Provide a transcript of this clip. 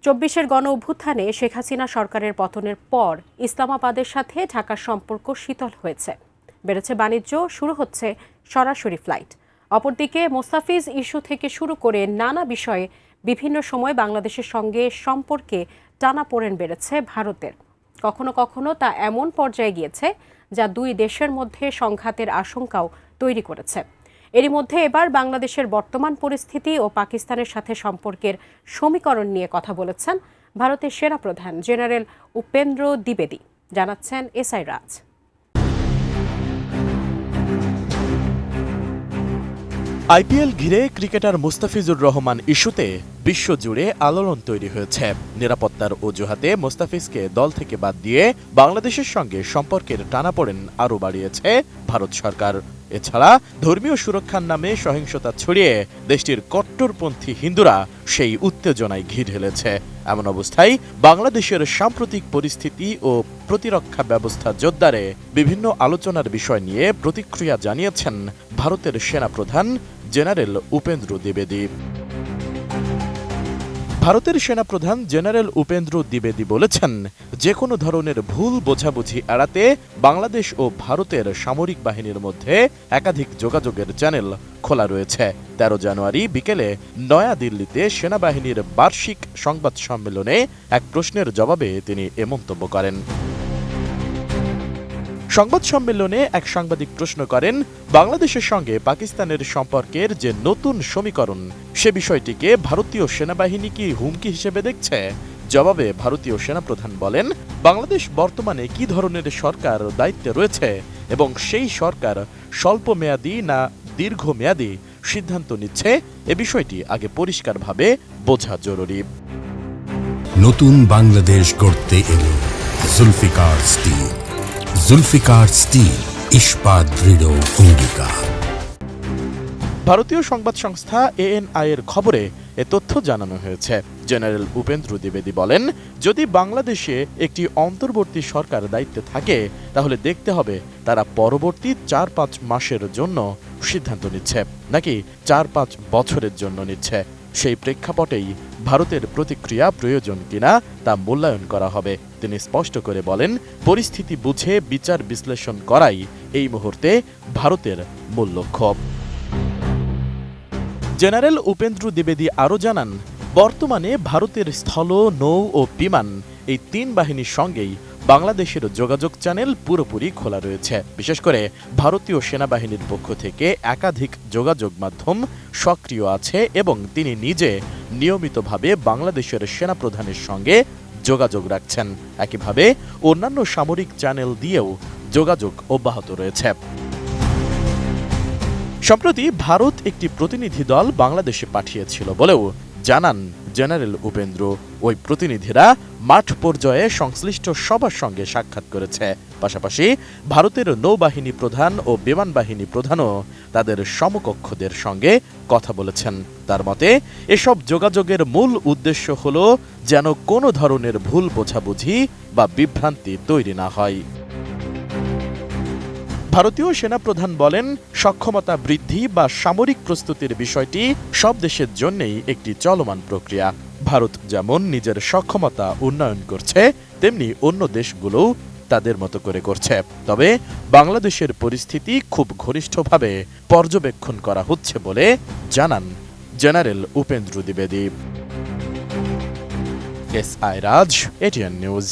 চব্বিশের গণ অভ্যুত্থানে শেখ হাসিনা সরকারের পতনের পর ইসলামাবাদের সাথে ঢাকার সম্পর্ক শীতল হয়েছে, বেড়েছে বাণিজ্য, শুরু হচ্ছে সরাসরি ফ্লাইট। অপরদিকে মোস্তাফিজ ইস্যু থেকে শুরু করে নানা বিষয়ে বিভিন্ন সময় বাংলাদেশের সঙ্গে সম্পর্কে টানাপোড়েন বেড়েছে ভারতের। কখনো কখনো তা এমন পর্যায়ে গিয়েছে যা দুই দেশের মধ্যে সংঘাতের আশঙ্কাও তৈরি করেছে। এরই মধ্যে এবার বাংলাদেশের বর্তমান পরিস্থিতি ও পাকিস্তানের সাথে সম্পর্কের সমীকরণ নিয়ে কথা বলেছেন ভারতের সেনাপ্রধান জেনারেল উপেন্দ্র দ্বিবেদী, জানাচ্ছেন এসআই রাজ। আইপিএল ঘিরে ক্রিকেটার মুস্তাফিজুর রহমান ইস্যুতে বিশ্বজুড়ে আলোড়ন তৈরি হয়েছে। নিরাপত্তার অজুহাতে মুস্তাফিজকে দল থেকে বাদ দিয়ে বাংলাদেশের সঙ্গে সম্পর্কের টানাপোড়েন আরও বাড়িয়েছে ভারত সরকার। এছাড়া ধর্মীয় সুরক্ষার নামে সহিংসতা ছড়িয়ে দেশটির কট্টরপন্থী হিন্দুরা সেই উত্তেজনায় ঘি ঢেলেছে। এমন অবস্থায় বাংলাদেশের সাম্প্রতিক পরিস্থিতি ও প্রতিরক্ষা ব্যবস্থা জোরদারে বিভিন্ন আলোচনার বিষয় নিয়ে প্রতিক্রিয়া জানিয়েছেন ভারতের সেনাপ্রধান জেনারেল উপেন্দ্র দ্বিবেদী। ভারতের সেনাপ্রধান জেনারেল উপেন্দ্র দ্বিবেদী বলেছেন, যে কোনো ধরনের ভুল বোঝাবুঝি এড়াতে বাংলাদেশ ও ভারতের সামরিক বাহিনীর মধ্যে একাধিক যোগাযোগের চ্যানেল খোলা রয়েছে। 13 জানুয়ারি বিকেলে নয়াদিল্লিতে সেনাবাহিনীর বার্ষিক সংবাদ সম্মেলনে এক প্রশ্নের জবাবে তিনি এ মন্তব্য করেন। সংবাদ সম্মেলনে এক সাংবাদিক প্রশ্ন করেন, বাংলাদেশের সঙ্গে পাকিস্তানের সম্পর্কের যে নতুন সমীকরণ, সে বিষয়টিকে ভারতীয় সেনাবাহিনী কি হুমকি হিসেবে দেখছে? জবাবে ভারতীয় সেনাপ্রধান বলেন, বাংলাদেশ বর্তমানে কি ধরনের সরকার দায়িত্বে রয়েছে এবং সেই সরকার স্বল্প মেয়াদী না দীর্ঘমেয়াদী সিদ্ধান্ত নিচ্ছে, এ বিষয়টি আগে পরিষ্কারভাবে বোঝা জরুরি। নতুন বাংলাদেশ গড়তে এলো জুলফিকার স্টিল। জুলফিকার স্টিল, ইস্পাত দৃঢ় অঙ্গীকার। ভারতীয় সংবাদ সংস্থা এএনআই এর খবরে এ তথ্য জানানো হয়েছে। জেনারেল উপেন্দ্র দ্বিবেদী বলেন, যদি বাংলাদেশে একটি অন্তর্বর্তী সরকার দায়িত্বে থাকে তাহলে দেখতে হবে তারা পরবর্তী 4-5 মাসের জন্য সিদ্ধান্ত নিচ্ছে নাকি 4-5 বছরের জন্য নিচ্ছে। সেই প্রেক্ষাপটেই ভারতের প্রতিক্রিয়া প্রয়োজন কিনা তা মূল্যায়ন করা হবে। তিনি স্পষ্ট করে বলেন, পরিস্থিতি বুঝে বিচার বিশ্লেষণ করাই এই মুহূর্তে ভারতের মূল লক্ষ্য। জেনারেল উপেন্দ্র দ্বিবেদী আরও জানান, বর্তমানে ভারতের স্থল, নৌ ও বিমান এই 3 বাহিনীর সঙ্গেই বাংলাদেশের যোগাযোগ চ্যানেল পুরোপুরি খোলা রয়েছে। বিশেষ করে ভারতীয় সেনাবাহিনীর পক্ষ থেকে একাধিক যোগাযোগ মাধ্যম সক্রিয় আছে এবং তিনি নিজে নিয়মিতভাবে বাংলাদেশের সেনাপ্রধানের সঙ্গে যোগাযোগ রাখছেন। একইভাবে অন্যান্য সামরিক চ্যানেল দিয়েও যোগাযোগ অব্যাহত রয়েছে। সম্প্রতি ভারত একটি প্রতিনিধি দল বাংলাদেশে পাঠিয়েছিল বলেও জানান জেনারেল উপেন্দ্র। ওই প্রতিনিধিরা মাঠ পর্যায়ে সংশ্লিষ্ট সবার সঙ্গে সাক্ষাৎ করেছে। পাশাপাশি ভারতের নৌবাহিনী প্রধান ও বিমান বাহিনী প্রধানও তাদের সমকক্ষদের সঙ্গে কথা বলেছেন। তার মতে এসব যোগাযোগের মূল উদ্দেশ্য হল যেন কোনো ধরনের ভুল বোঝাবুঝি বা বিভ্রান্তি তৈরি না হয়। ভারতীয় সেনাপ্রধান বলেন, সক্ষমতা বৃদ্ধি বা সামরিক প্রস্তুতির বিষয়টি সব দেশের জন্যই একটি চলমান প্রক্রিয়া। ভারত যেমন নিজের সক্ষমতা উন্নয়ন করছে, তেমনি অন্য দেশগুলোও তাদের মতো করে করছে। তবে বাংলাদেশের পরিস্থিতি খুব ঘনিষ্ঠভাবে পর্যবেক্ষণ করা হচ্ছে বলে জানান জেনারেল উপেন্দ্র দ্বিবেদী। এসআই রাজ, এটিএন নিউজ।